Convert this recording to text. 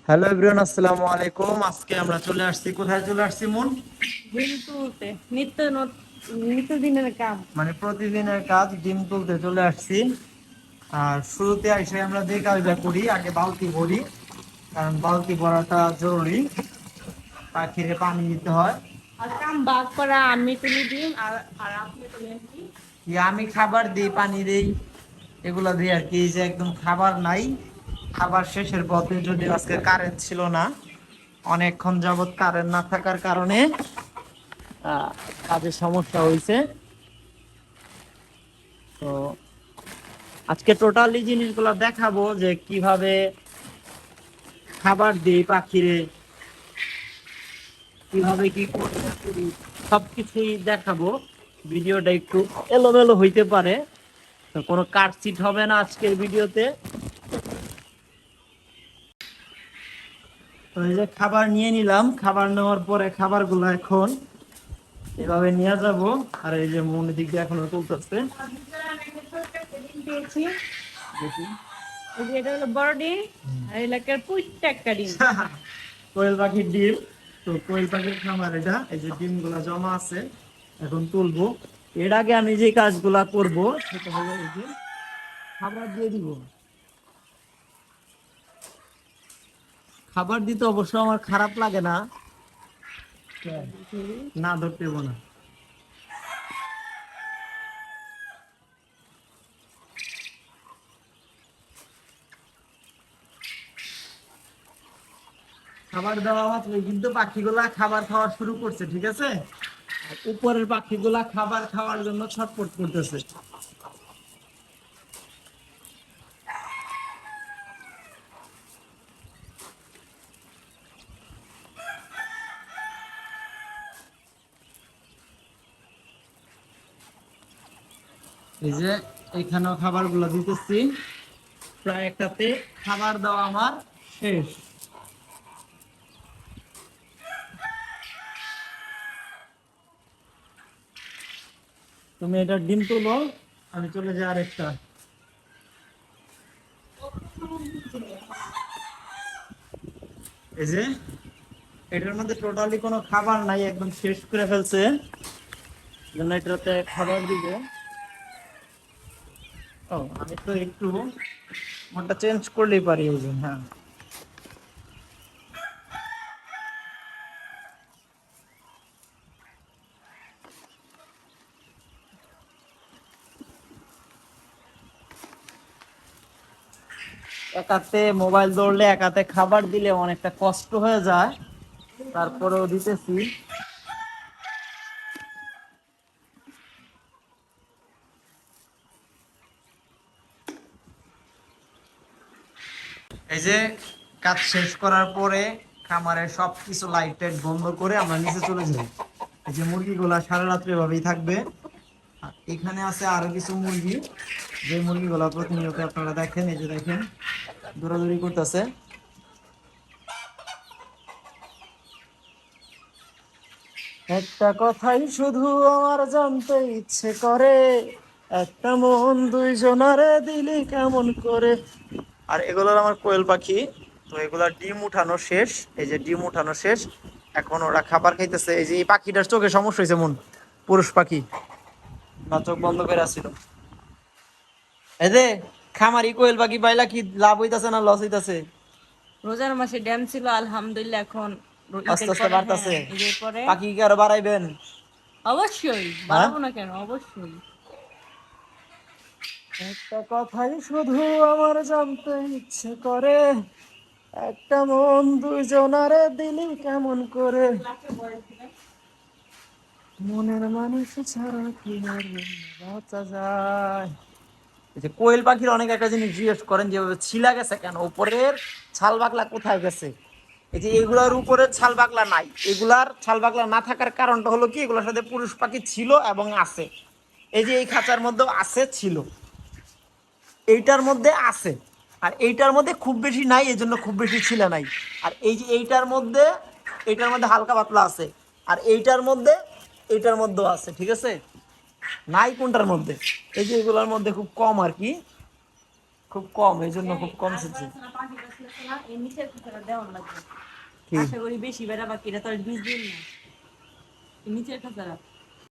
Hello everyone, আসসালামু আলাইকুম। আজকে আমরা চলে আসছি, কোথায় চলে আসছি মন? ডিম তুলতে নিত্যদিনের কাম। মানে প্রতিদিনের কাজ, ডিম তুলতে চলে আসছি। আর শুরুতে এসে আমরা যে কাজটা করি, আগে বালতি ভরি, কারণ বালতি ভরাটা জরুরি। পাখিরে পানি দিতে হয়। আর কাম ভাগ করা, আমি তুলি ডিম আর আর আপনি তুলেন কি? আমি খাবার দিই, পানি দিই, এগুলা দিই আর কি। এই যে একদম খাবার নাই, খাবার শেষের পথে। যদি আজকে কারেন্ট ছিল না, অনেকক্ষণ যাবত কারেন্ট না থাকার কারণে কাজের সমস্যা হয়েছে। তো আজকে টোটালি জিনিসগুলো দেখাবো যে কিভাবে খাবার দিই পাখিরে, কিভাবে কি করি না করি, সবকিছুই দেখাবো। ভিডিওটা একটু এলোমেলো হইতে পারে, তো কোনো কাটছিট হবে না আজকের ভিডিওতে। তো এই যে খাবার নিয়ে নিলাম, খাবার নেওয়ার পরে খাবারগুলো এখন এভাবে নিয়ে যাব। আর এই যে মনের দিক দিয়ে এখনো চলতেছে। ডিম পেয়েছি। দেখি। এই যে এটা হলো বড় ডিম, আর এলাকার পুইটটা একটা ডিম। কোয়েল পাখির ডিম। তো কোয়েল পাখির খামার এটা। এই যে ডিমগুলা জমা আছে, এখন তুলবো। এর আগে আমি যে কাজগুলা করব সেটা হলো এই যে খাবার দিয়ে দিব। খাবার দিতে অবশ্য আমার খারাপ লাগে না, না ধরতে হবো না। খাবার দেওয়া মাত্রই কিন্তু পাখিগুলা খাবার খাওয়া শুরু করছে, ঠিক আছে। আর উপরের পাখিগুলা খাবার খাওয়ার জন্য ছটফট করতেছে। এই যে এখানেও খাবারগুলো দিতেছি, প্রায় একটাতে খাবার দেওয়া আমার শেষ। তুমি এটা ডিম তুলো, আমি চলে যাই আরেকটা। এই যে এটার মধ্যে টোটালি কোনো খাবার নাই, একদম শেষ করে ফেলছে, জন্য এটাতে খাবার দিব। ও, আমি তো একটু মনটা চেঞ্জ করলেই পারি, এই যে হ্যাঁ। একাতে মোবাইল ধরলে, একাতে খাবার দিলে অনেকটা কষ্ট হয়ে যায়, তারপরেও দিতেছি। এই যে কাজ শেষ করার পরে খামারের সবকিছু লাইট টাইট বন্ধ করে আমরা নিচে চলে যাই। এই যে মুরগিগুলা সারা রাত্রে এভাবেই থাকবে। আর এখানে আছে আরো কিছু মুরগি, যে মুরগিগুলা প্রতিনিয়ত আপনারা দেখেন, এই যে দেখেন দৌড়াদৌড়ি করতেছে। একটা কথাই শুধু আমার জানতে ইচ্ছে করে, একটা মন দুইজনারে দিলি কেমন করে। আর এগুলোর আমার কোয়েল পাখি। তো এগুলা ডিম উঠানো শেষ, এই যে ডিম উঠানো শেষ, এখন ওরা খাবার খাইতেছে। এই যে এই পাখিটার চোখে সমস্যা হয়েছে মন, পুরুষ পাখি, না চোখ বন্ধ করে আসছিল। এই যে খামারি কোয়েল পাখি পাইলা কি লাভ হইতাছে না লস হইতাছে? রোজার মাসে ড্যাম ছিল, আলহামদুলিল্লাহ এখন আস্তে ঈদের আস্তে পরে, হ্যাঁ বাড়তাছে। ঈদের পরে পাখি কি আরো বাড়াইবেন? অবশ্যই হ্যাঁ, বাড়াবো না কেন, অবশ্যই। একটা কথাই শুধু আমার জানতে ইচ্ছে করে, একটা মন দুইজনারে দিলি কেমন করে, মনের মানুষ ছাড়া কি আর বাঁচা যায়। এই যে কোয়েল পাখির অনেক একটা জিনিস জিজ্ঞেস করেন, যেভাবে ছিলা গেছে কেন, উপরের ছাল বাকলা কোথায় গেছে। এই যে এগুলার উপরে ছাল বাকলা নাই, এগুলার ছাল বাকলা না থাকার কারণটা হলো কি, এগুলোর সাথে পুরুষ পাখি ছিল এবং আছে। এই যে এই খাঁচার মধ্যেও আছে, ছিল, এইটার মধ্যে আছে। আর এইটার মধ্যে খুব বেশি নাই, এই জন্য খুব বেশি ছিল নাই। আর এই যে এইটার মধ্যে হালকা পাতলা আছে। আর এইটার মধ্যেও আছে, ঠিক আছে। নাই কোনটার মধ্যে, এই যে এগুলোর মধ্যে খুব কম আর কি খুব কম, এই জন্য খুব কম ছিঁড়ছি। এই নিচের খাঁচাটা দেওয়ার লাগবে। কি আশা করি বেশি বেড়া বাকি, এটা তো আর বীজ দিন না। এই নিচের খাঁচাটা